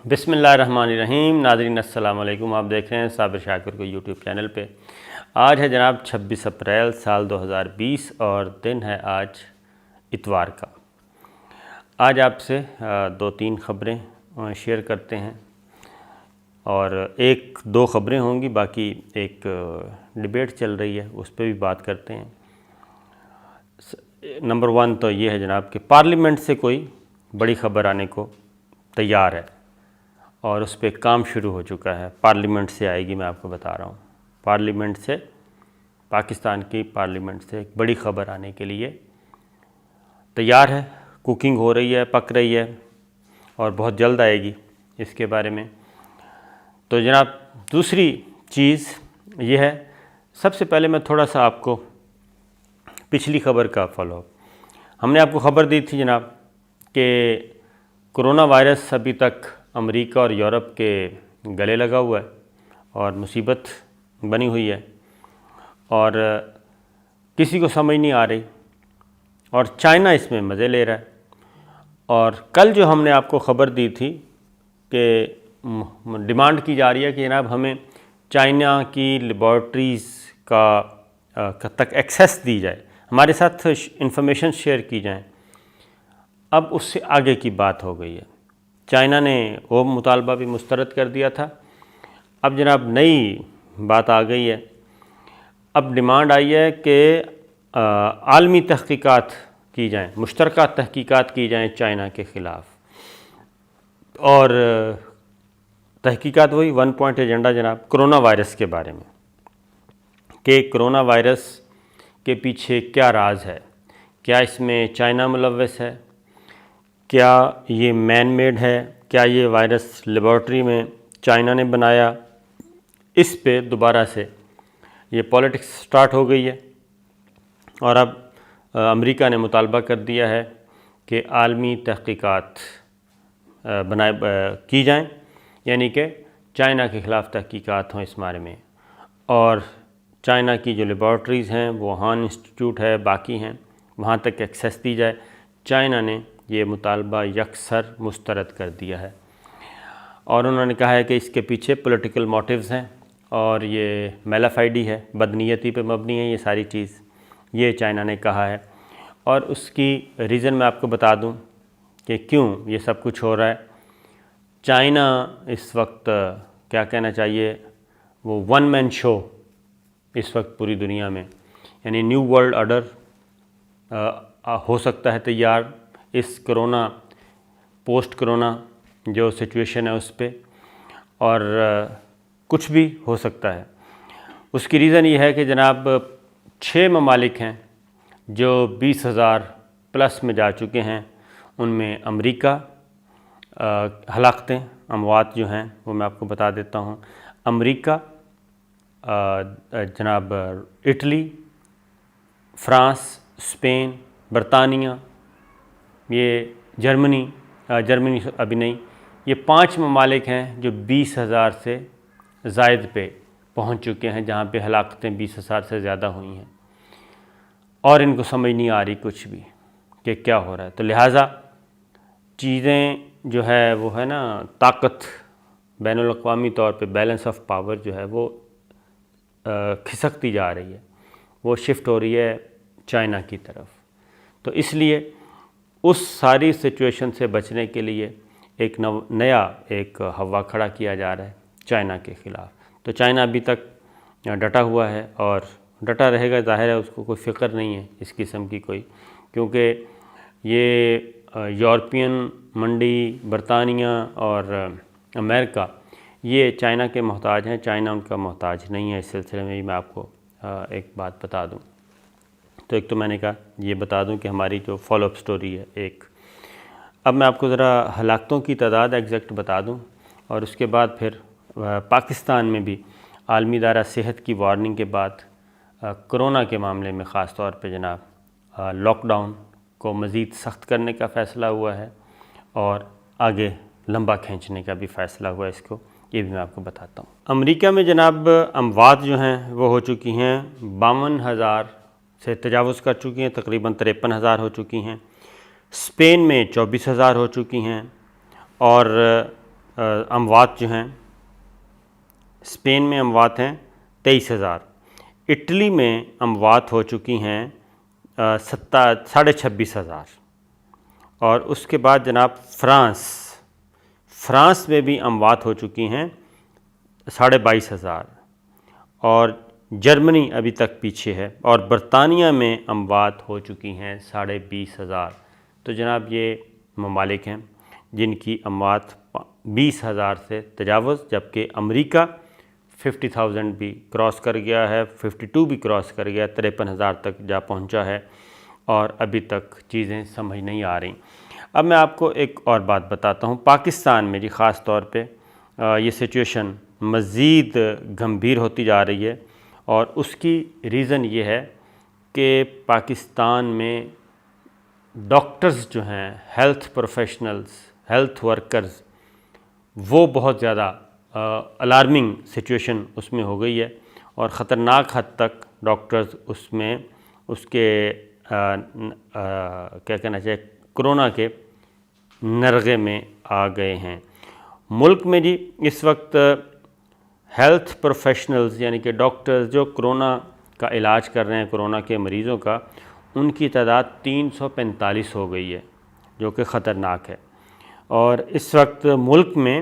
بسم اللہ الرحمن الرحیم۔ ناظرین السلام علیکم، آپ دیکھ رہے ہیں صابر شاکر کو یوٹیوب چینل پہ۔ آج ہے جناب 26 اپریل سال 2020 اور دن ہے آج اتوار کا۔ آج آپ سے دو تین خبریں شیئر کرتے ہیں اور ایک دو خبریں ہوں گی، باقی ایک ڈیبیٹ چل رہی ہے اس پہ بھی بات کرتے ہیں۔ نمبر 1 تو یہ ہے جناب کہ پارلیمنٹ سے کوئی بڑی خبر آنے کو تیار ہے اور اس پہ کام شروع ہو چکا ہے۔ پارلیمنٹ سے آئے گی، میں آپ کو بتا رہا ہوں۔ پارلیمنٹ سے، پاکستان کی پارلیمنٹ سے ایک بڑی خبر آنے کے لیے تیار ہے، کوکنگ ہو رہی ہے، پک رہی ہے اور بہت جلد آئے گی اس کے بارے میں۔ تو جناب دوسری چیز یہ ہے، سب سے پہلے میں تھوڑا سا آپ کو پچھلی خبر کا فالو اپ۔ ہم نے آپ کو خبر دی تھی جناب کہ کرونا وائرس ابھی تک امریکہ اور یورپ کے گلے لگا ہوا ہے اور مصیبت بنی ہوئی ہے اور کسی کو سمجھ نہیں آ رہی، اور چائنا اس میں مزے لے رہا ہے۔ اور کل جو ہم نے آپ کو خبر دی تھی کہ ڈیمانڈ کی جا رہی ہے کہ جناب ہمیں چائنا کی لیبارٹریز تک ایکسیس دی جائے، ہمارے ساتھ انفارمیشن شیئر کی جائیں، اب اس سے آگے کی بات ہو گئی ہے۔ چائنا نے وہ مطالبہ بھی مسترد کر دیا تھا، اب جناب نئی بات آ گئی ہے۔ اب ڈیمانڈ آئی ہے کہ عالمی تحقیقات کی جائیں، مشترکہ تحقیقات کی جائیں چائنا کے خلاف، اور تحقیقات وہی 1 پوائنٹ ایجنڈا جناب کرونا وائرس کے بارے میں، کہ کرونا وائرس کے پیچھے کیا راز ہے، کیا اس میں چائنا ملوث ہے، کیا یہ مین میڈ ہے، کیا یہ وائرس لیبارٹری میں چائنا نے بنایا۔ اس پہ دوبارہ سے یہ پالیٹکس سٹارٹ ہو گئی ہے اور اب امریکہ نے مطالبہ کر دیا ہے کہ عالمی تحقیقات کی جائیں، یعنی کہ چائنا کے خلاف تحقیقات ہوں اس بارے میں، اور چائنا کی جو لیبارٹریز ہیں، ووہان انسٹیٹیوٹ ہے، باقی ہیں، وہاں تک ایکسیس دی جائے۔ چائنا نے یہ مطالبہ یکسر مسترد کر دیا ہے اور انہوں نے کہا ہے کہ اس کے پیچھے پولیٹیکل موٹیوز ہیں اور یہ میلافائڈی ہے، بدنیتی پہ مبنی ہے یہ ساری چیز، یہ چائنا نے کہا ہے۔ اور اس کی ریزن میں آپ کو بتا دوں کہ کیوں یہ سب کچھ ہو رہا ہے۔ چائنا اس وقت کیا کہنا چاہیے، وہ ون مین شو اس وقت پوری دنیا میں، یعنی نیو ورلڈ آرڈر ہو سکتا ہے تیار اس کرونا، پوسٹ کرونا جو سچویشن ہے اس پہ، اور کچھ بھی ہو سکتا ہے۔ اس کی ریزن یہ ہے کہ جناب 6 ممالک ہیں جو 20,000+ میں جا چکے ہیں، ان میں امریکہ، ہلاکتیں، اموات جو ہیں وہ میں آپ کو بتا دیتا ہوں۔ امریکہ، جناب اٹلی، فرانس، اسپین، برطانیہ، یہ جرمنی ابھی نہیں، یہ 5 ممالک ہیں جو 20,000 سے زائد پہ پہنچ چکے ہیں، جہاں پہ ہلاکتیں 20,000 سے زیادہ ہوئی ہیں، اور ان کو سمجھ نہیں آ رہی کچھ بھی کہ کیا ہو رہا ہے۔ تو لہٰذا چیزیں جو ہے وہ ہے نا، طاقت بین الاقوامی طور پہ بیلنس آف پاور جو ہے وہ کھسکتی جا رہی ہے، وہ شفٹ ہو رہی ہے چائنا کی طرف۔ تو اس لیے اس ساری سچویشن سے بچنے کے لیے ایک نیا ایک ہوا کھڑا کیا جا رہا ہے چائنا کے خلاف۔ تو چائنا ابھی تک ڈٹا ہوا ہے اور ڈٹا رہے گا، ظاہر ہے اس کو کوئی فکر نہیں ہے اس قسم کی کوئی، کیونکہ یہ یورپین منڈی، برطانیہ اور امریکہ یہ چائنا کے محتاج ہیں، چائنا ان کا محتاج نہیں ہے۔ اس سلسلے میں میں آپ کو ایک بات بتا دوں، تو ایک تو میں نے کہا یہ بتا دوں کہ ہماری جو فالو اپ سٹوری ہے ایک۔ اب میں آپ کو ذرا ہلاکتوں کی تعداد ایگزیکٹ بتا دوں، اور اس کے بعد پھر پاکستان میں بھی عالمی ادارہ صحت کی وارننگ کے بعد کرونا کے معاملے میں خاص طور پہ جناب لاک ڈاؤن کو مزید سخت کرنے کا فیصلہ ہوا ہے اور آگے لمبا کھینچنے کا بھی فیصلہ ہوا ہے اس کو، یہ بھی میں آپ کو بتاتا ہوں۔ امریکہ میں جناب اموات جو ہیں وہ ہو چکی ہیں 52,000 سے تجاوز کر چکی ہیں، تقریباً 53,000 ہو چکی ہیں۔ اسپین میں 24,000 ہو چکی ہیں، اور اموات جو ہیں، اسپین میں اموات ہیں 23,000، اٹلی میں اموات ہو چکی ہیں 26,500، اور اس کے بعد جناب فرانس میں بھی اموات ہو چکی ہیں 22,500، اور جرمنی ابھی تک پیچھے ہے، اور برطانیہ میں اموات ہو چکی ہیں 20,500۔ تو جناب یہ ممالک ہیں جن کی اموات 20,000 سے تجاوز، جبکہ امریکہ 50,000 بھی کراس کر گیا ہے، 52 بھی کراس کر گیا، 53,000 تک جا پہنچا ہے، اور ابھی تک چیزیں سمجھ نہیں آ رہی۔ اب میں آپ کو ایک اور بات بتاتا ہوں، پاکستان میں جی خاص طور پہ یہ سچویشن مزید گمبھیر ہوتی جا رہی ہے، اور اس کی ریزن یہ ہے کہ پاکستان میں ڈاکٹرز جو ہیں، ہیلتھ پروفیشنلز، ہیلتھ ورکرز، وہ بہت زیادہ الارمنگ سچویشن اس میں ہو گئی ہے، اور خطرناک حد تک ڈاکٹرز اس کے کیا کہنا چاہیے، کرونا کے نرغے میں آ گئے ہیں۔ ملک میں جی اس وقت ہیلتھ پروفیشنلز یعنی کہ ڈاکٹرز جو کرونا کا علاج کر رہے ہیں، کرونا کے مریضوں کا، ان کی تعداد 345 ہو گئی ہے، جو کہ خطرناک ہے۔ اور اس وقت ملک میں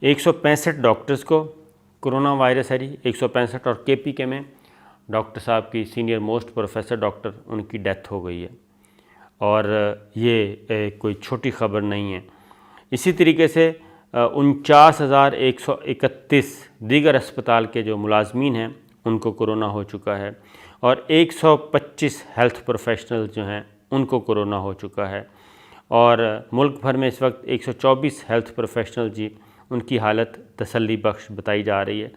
165 ڈاکٹرز کو کرونا وائرس ہے جی، 165، اور کے پی کے میں ڈاکٹر صاحب کی سینئر موسٹ پروفیسر ڈاکٹر، ان کی ڈیتھ ہو گئی ہے، اور یہ کوئی چھوٹی خبر نہیں ہے۔ اسی طریقے سے 49,131 دیگر اسپتال کے جو ملازمین ہیں ان کو کرونا ہو چکا ہے، اور 125 ہیلتھ پروفیشنل جو ہیں ان کو کرونا ہو چکا ہے، اور ملک بھر میں اس وقت 124 ہیلتھ پروفیشنل جی ان کی حالت تسلی بخش بتائی جا رہی ہے۔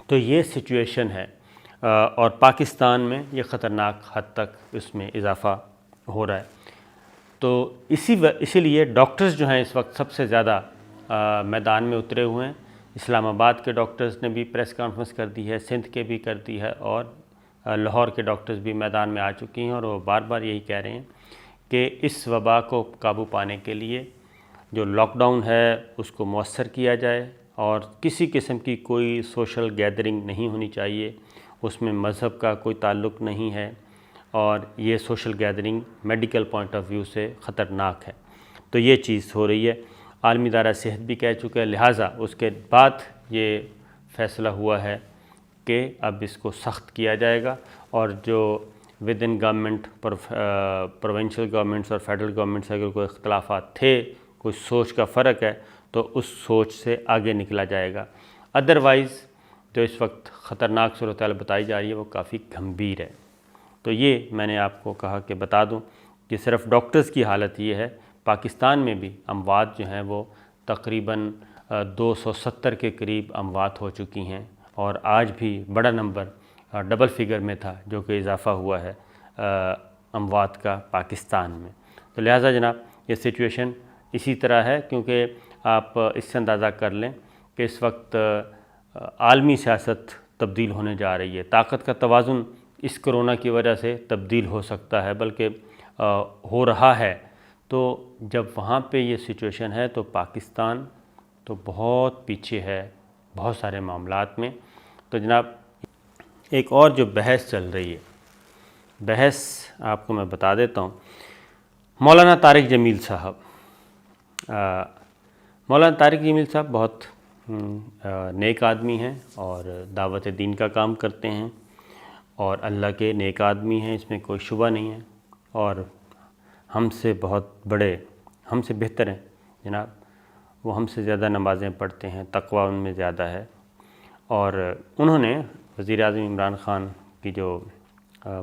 تو یہ سچویشن ہے، اور پاکستان میں یہ خطرناک حد تک اس میں اضافہ ہو رہا ہے۔ تو اسی لیے ڈاکٹرز جو ہیں اس وقت سب سے زیادہ میدان میں اترے ہوئے ہیں۔ اسلام آباد کے ڈاکٹرز نے بھی پریس کانفرنس کر دی ہے، سندھ کے بھی کر دی ہے، اور لاہور کے ڈاکٹرز بھی میدان میں آ چکی ہیں، اور وہ بار بار یہی کہہ رہے ہیں کہ اس وبا کو قابو پانے کے لیے جو لاک ڈاؤن ہے اس کو مؤثر کیا جائے، اور کسی قسم کی کوئی سوشل گیدرنگ نہیں ہونی چاہیے، اس میں مذہب کا کوئی تعلق نہیں ہے، اور یہ social gathering medical point of view سے خطرناک ہے۔ تو یہ چیز ہو رہی ہے، عالمی ادارہ صحت بھی کہہ چکا ہے، لہٰذا اس کے بعد یہ فیصلہ ہوا ہے کہ اب اس کو سخت کیا جائے گا، اور جو with in government provincial governments اور فیڈرل گورنمنٹ سے اگر کوئی اختلافات تھے، کوئی سوچ کا فرق ہے، تو اس سوچ سے آگے نکلا جائے گا۔ ادروائز جو اس وقت خطرناک صورتحال بتائی جا رہی ہے وہ کافی گمبھیر ہے۔ تو یہ میں نے آپ کو کہا کہ بتا دوں کہ صرف ڈاکٹرز کی حالت یہ ہے، پاکستان میں بھی اموات جو ہیں وہ تقریباً 270 کے قریب اموات ہو چکی ہیں، اور آج بھی بڑا نمبر ڈبل فگر میں تھا جو کہ اضافہ ہوا ہے اموات کا پاکستان میں۔ تو لہٰذا جناب یہ سچویشن اسی طرح ہے، کیونکہ آپ اس سے اندازہ کر لیں کہ اس وقت عالمی سیاست تبدیل ہونے جا رہی ہے، طاقت کا توازن اس کرونا کی وجہ سے تبدیل ہو سکتا ہے، بلکہ ہو رہا ہے۔ تو جب وہاں پہ یہ سچویشن ہے تو پاکستان تو بہت پیچھے ہے بہت سارے معاملات میں۔ تو جناب ایک اور جو بحث چل رہی ہے، بحث آپ کو میں بتا دیتا ہوں۔ مولانا طارق جمیل صاحب بہت نیک آدمی ہیں، اور دعوت دین کا کام کرتے ہیں، اور اللہ کے نیک آدمی ہیں، اس میں کوئی شبہ نہیں ہے، اور ہم سے بہت بڑے، ہم سے بہتر ہیں جناب، وہ ہم سے زیادہ نمازیں پڑھتے ہیں، تقویٰ ان میں زیادہ ہے۔ اور انہوں نے وزیر اعظم عمران خان کی جو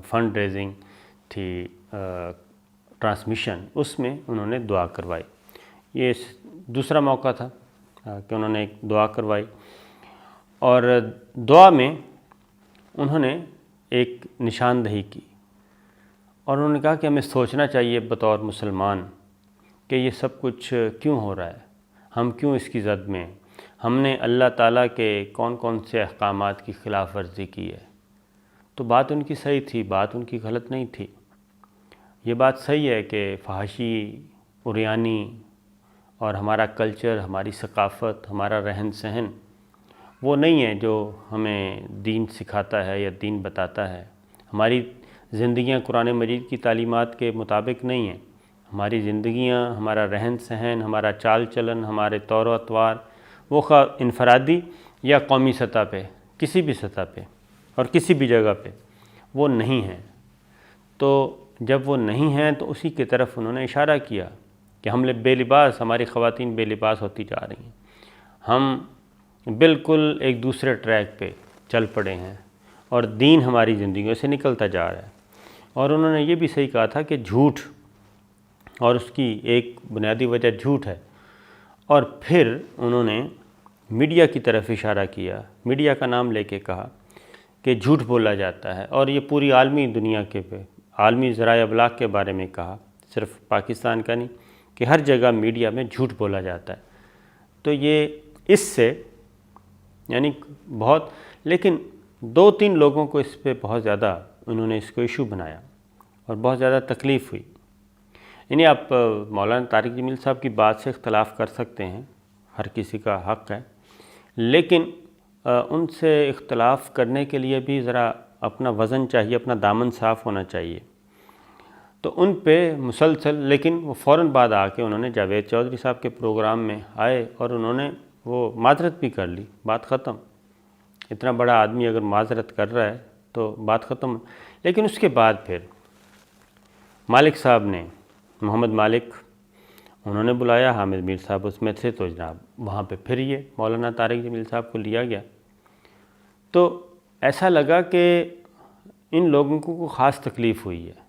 فنڈ ریزنگ تھی ٹرانسمیشن، اس میں انہوں نے دعا کروائی۔ یہ دوسرا موقع تھا کہ انہوں نے ایک دعا کروائی، اور دعا میں انہوں نے ایک نشاندہی کی، اور انہوں نے کہا کہ ہمیں سوچنا چاہیے بطور مسلمان کہ یہ سب کچھ کیوں ہو رہا ہے، ہم کیوں اس کی زد میں ہیں، ہم نے اللہ تعالیٰ کے کون کون سے احکامات کی خلاف ورزی کی ہے۔ تو بات ان کی صحیح تھی، بات ان کی غلط نہیں تھی۔ یہ بات صحیح ہے کہ فحاشی، عریانی اور ہمارا کلچر، ہماری ثقافت، ہمارا رہن سہن وہ نہیں ہے جو ہمیں دین سکھاتا ہے یا دین بتاتا ہے۔ ہماری زندگیاں قرآن مجید کی تعلیمات کے مطابق نہیں ہیں۔ ہماری زندگیاں، ہمارا رہن سہن، ہمارا چال چلن، ہمارے طور و اطوار وہ خواہ انفرادی یا قومی سطح پہ، کسی بھی سطح پہ اور کسی بھی جگہ پہ وہ نہیں ہیں۔ تو جب وہ نہیں ہیں تو اسی کی طرف انہوں نے اشارہ کیا کہ ہم بے لباس، ہماری خواتین بے لباس ہوتی جا رہی ہیں، ہم بالکل ایک دوسرے ٹریک پہ چل پڑے ہیں اور دین ہماری زندگیوں سے نکلتا جا رہا ہے۔ اور انہوں نے یہ بھی صحیح کہا تھا کہ جھوٹ، اور اس کی ایک بنیادی وجہ جھوٹ ہے۔ اور پھر انہوں نے میڈیا کی طرف اشارہ کیا، میڈیا کا نام لے کے کہا کہ جھوٹ بولا جاتا ہے، اور یہ پوری عالمی دنیا کے عالمی ذرائع ابلاغ کے بارے میں کہا، صرف پاکستان کا نہیں، کہ ہر جگہ میڈیا میں جھوٹ بولا جاتا ہے۔ تو یہ اس سے یعنی بہت، لیکن 2-3 لوگوں کو اس پہ بہت زیادہ انہوں نے اس کو ایشو بنایا اور بہت زیادہ تکلیف ہوئی۔ یعنی آپ مولانا طارق جمیل صاحب کی بات سے اختلاف کر سکتے ہیں، ہر کسی کا حق ہے، لیکن ان سے اختلاف کرنے کے لیے بھی ذرا اپنا وزن چاہیے، اپنا دامن صاف ہونا چاہیے۔ تو ان پہ مسلسل، لیکن وہ فوراً بعد آ کے انہوں نے جاوید چودھری صاحب کے پروگرام میں آئے اور انہوں نے وہ معذرت بھی کر لی، بات ختم۔ اتنا بڑا آدمی اگر معذرت کر رہا ہے تو بات ختم۔ لیکن اس کے بعد پھر مالک صاحب نے، محمد مالک، انہوں نے بلایا، حامد میر صاحب اس میں تھے، تو جناب وہاں پہ پھر یہ مولانا طارق جمیل صاحب کو لیا گیا۔ تو ایسا لگا کہ ان لوگوں کو خاص تکلیف ہوئی ہے،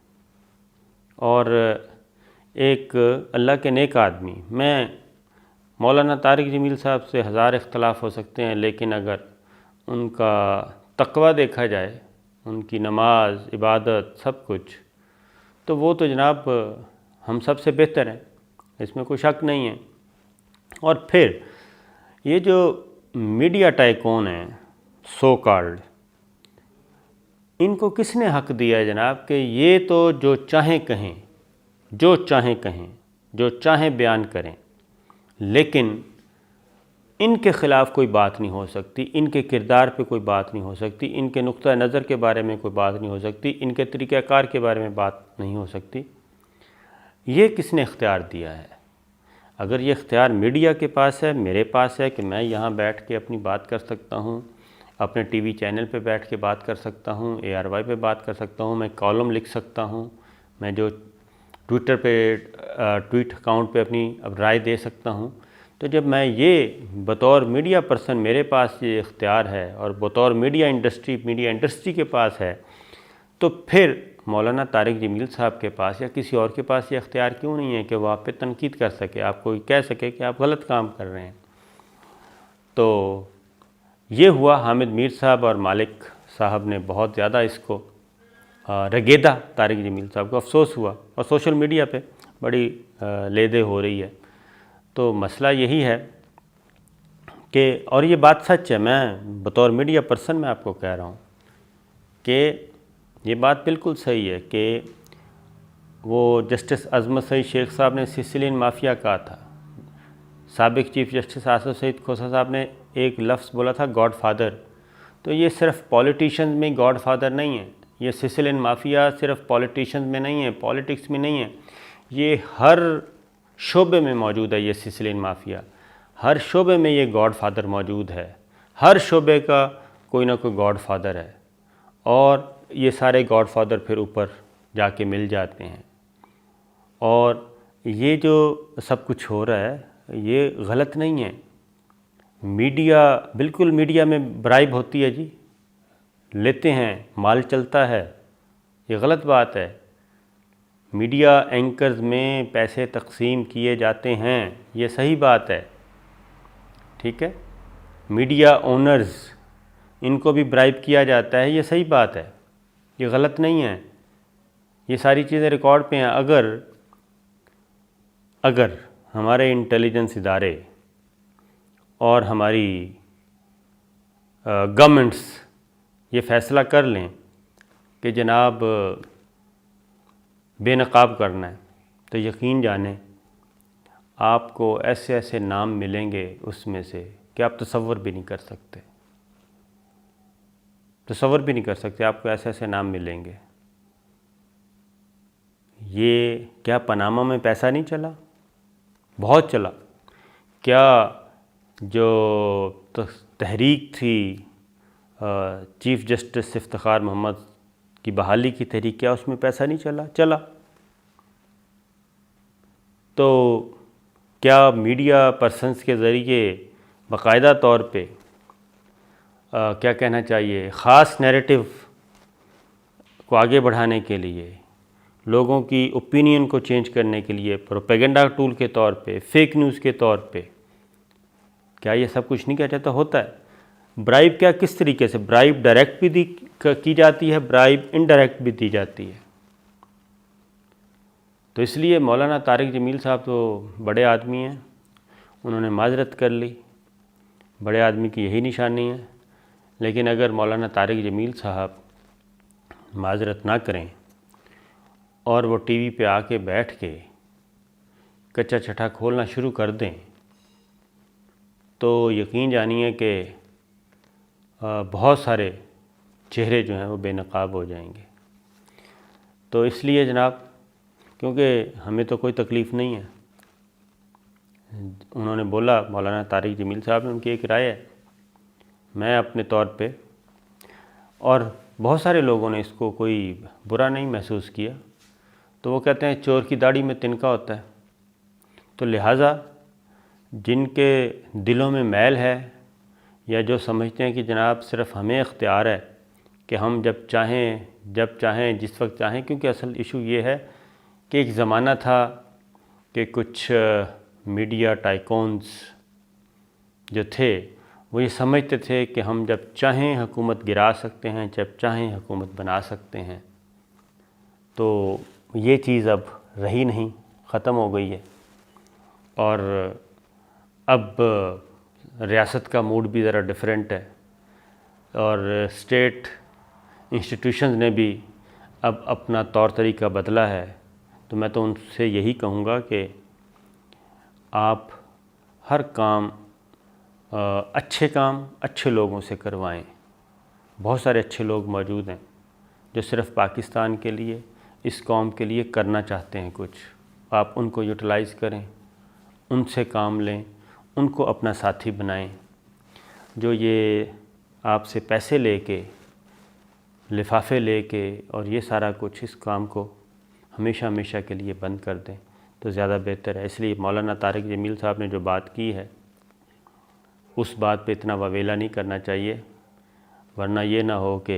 اور ایک اللہ کے نیک آدمی، میں مولانا طارق جمیل صاحب سے 1000 اختلاف ہو سکتے ہیں، لیکن اگر ان کا تقویٰ دیکھا جائے، ان کی نماز، عبادت، سب کچھ، تو وہ تو جناب ہم سب سے بہتر ہیں، اس میں کوئی شک نہیں ہے۔ اور پھر یہ جو میڈیا ٹائکون ہیں سو کالڈ، ان کو کس نے حق دیا ہے جناب کہ یہ تو جو چاہیں کہیں، جو چاہیں کہیں، جو چاہیں بیان کریں، لیکن ان کے خلاف کوئی بات نہیں ہو سکتی، ان کے کردار پہ کوئی بات نہیں ہو سکتی، ان کے نقطہ نظر کے بارے میں کوئی بات نہیں ہو سکتی، ان کے طریقہ کار کے بارے میں بات نہیں ہو سکتی۔ یہ کس نے اختیار دیا ہے؟ اگر یہ اختیار میڈیا کے پاس ہے، میرے پاس ہے کہ میں یہاں بیٹھ کے اپنی بات کر سکتا ہوں، اپنے ٹی وی چینل پہ بیٹھ کے بات کر سکتا ہوں، ARY پہ بات کر سکتا ہوں، میں کالم لکھ سکتا ہوں، میں جو ٹویٹر پہ ٹویٹ اکاؤنٹ پہ اپنی رائے دے سکتا ہوں، تو جب میں یہ بطور میڈیا پرسن میرے پاس یہ اختیار ہے اور بطور میڈیا انڈسٹری کے پاس ہے، تو پھر مولانا طارق جمیل صاحب کے پاس یا کسی اور کے پاس یہ اختیار کیوں نہیں ہے کہ وہ آپ پہ تنقید کر سکے، آپ کو کہہ سکے کہ آپ غلط کام کر رہے ہیں؟ تو یہ ہوا، حامد میر صاحب اور مالک صاحب نے بہت زیادہ اس کو رگیدا طارق جمیل صاحب کو، افسوس ہوا، اور سوشل میڈیا پہ بڑی لے دے ہو رہی ہے۔ تو مسئلہ یہی ہے کہ، اور یہ بات سچ ہے، میں بطور میڈیا پرسن میں آپ کو کہہ رہا ہوں کہ یہ بات بالکل صحیح ہے کہ وہ جسٹس عظمت سعید شیخ صاحب نے سسلین مافیا کہا تھا، سابق چیف جسٹس آصف سعید کھوسہ صاحب نے ایک لفظ بولا تھا گاڈ فادر۔ تو یہ صرف پولیٹیشنز میں گاڈ فادر نہیں ہے، یہ سسلین مافیا صرف پولیٹیشنز میں نہیں ہے، پولیٹکس میں نہیں ہے، یہ ہر شعبے میں موجود ہے۔ یہ سسلین مافیا ہر شعبے میں یہ گاڈ فادر موجود ہے، ہر شعبے کا کوئی نہ کوئی گاڈ فادر ہے، اور یہ سارے گاڈ فادر پھر اوپر جا کے مل جاتے ہیں۔ اور یہ جو سب کچھ ہو رہا ہے یہ غلط نہیں ہے۔ میڈیا، بالکل میڈیا میں برائب ہوتی ہے جی، لیتے ہیں، مال چلتا ہے، یہ غلط بات ہے۔ میڈیا اینکرز میں پیسے تقسیم کیے جاتے ہیں، یہ صحیح بات ہے، ٹھیک ہے۔ میڈیا اونرز، ان کو بھی برائب کیا جاتا ہے، یہ صحیح بات ہے، یہ غلط نہیں ہے، یہ ساری چیزیں ریکارڈ پہ ہیں۔ اگر ہمارے انٹیلیجنس ادارے اور ہماری گورنمنٹس یہ فیصلہ کر لیں کہ جناب بے نقاب کرنا ہے، تو یقین جانیں آپ کو ایسے ایسے نام ملیں گے اس میں سے کہ آپ تصور بھی نہیں کر سکتے، تصور بھی نہیں کر سکتے، آپ کو ایسے ایسے نام ملیں گے۔ یہ کیا پاناما میں پیسہ نہیں چلا؟ بہت چلا۔ کیا جو تحریک تھی چیف جسٹس افتخار محمد کی بحالی کی تحریک، کیا اس میں پیسہ نہیں چلا؟ چلا۔ تو کیا میڈیا پرسنس کے ذریعے باقاعدہ طور پہ کیا کہنا چاہیے، خاص نیریٹو کو آگے بڑھانے کے لیے، لوگوں کی اوپینین کو چینج کرنے کے لیے، پروپیگنڈا ٹول کے طور پہ، فیک نیوز کے طور پہ، کیا یہ سب کچھ نہیں کیا جاتا؟ ہوتا ہے۔ برائب کیا، کس طریقے سے برائب ڈائریکٹ بھی کی جاتی ہے، برائب انڈائریکٹ بھی دی جاتی ہے۔ تو اس لیے مولانا طارق جمیل صاحب تو بڑے آدمی ہیں، انہوں نے معذرت کر لی، بڑے آدمی کی یہی نشانی ہے۔ لیکن اگر مولانا طارق جمیل صاحب معذرت نہ کریں اور وہ ٹی وی پہ آ کے بیٹھ کے کچا چھٹا کھولنا شروع کر دیں تو یقین جانیے کہ بہت سارے چہرے جو ہیں وہ بے نقاب ہو جائیں گے۔ تو اس لیے جناب، کیونکہ ہمیں تو کوئی تکلیف نہیں ہے، انہوں نے بولا، مولانا طارق جمیل صاحب نے، ان کی ایک رائے ہے، میں اپنے طور پہ، اور بہت سارے لوگوں نے اس کو کوئی برا نہیں محسوس کیا، تو وہ کہتے ہیں چور کی داڑھی میں تنکا ہوتا ہے۔ تو لہٰذا جن کے دلوں میں میل ہے، یا جو سمجھتے ہیں کہ جناب صرف ہمیں اختیار ہے کہ ہم جب چاہیں جس وقت چاہیں، کیونکہ اصل ایشو یہ ہے کہ ایک زمانہ تھا کہ کچھ میڈیا ٹائکونز جو تھے وہ یہ سمجھتے تھے کہ ہم جب چاہیں حکومت گرا سکتے ہیں، جب چاہیں حکومت بنا سکتے ہیں۔ تو یہ چیز اب رہی نہیں، ختم ہو گئی ہے، اور اب ریاست کا موڈ بھی ذرا ڈیفرنٹ ہے، اور اسٹیٹ انسٹیٹیوشنز نے بھی اب اپنا طور طریقہ بدلا ہے۔ تو میں تو ان سے یہی کہوں گا کہ آپ ہر کام، اچھے کام اچھے لوگوں سے کروائیں۔ بہت سارے اچھے لوگ موجود ہیں جو صرف پاکستان کے لیے، اس قوم کے لیے کرنا چاہتے ہیں کچھ، آپ ان کو یوٹیلائز کریں، ان سے کام لیں، ان کو اپنا ساتھی بنائیں۔ جو یہ آپ سے پیسے لے کے، لفافے لے کے اور یہ سارا کچھ، اس کام کو ہمیشہ کے لیے بند کر دیں تو زیادہ بہتر ہے۔ اس لیے مولانا طارق جمیل صاحب نے جو بات کی ہے، اس بات پہ اتنا واویلا نہیں کرنا چاہیے، ورنہ یہ نہ ہو کہ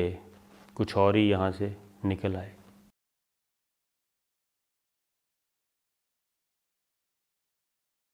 کچھ اور ہی یہاں سے نکل آئے۔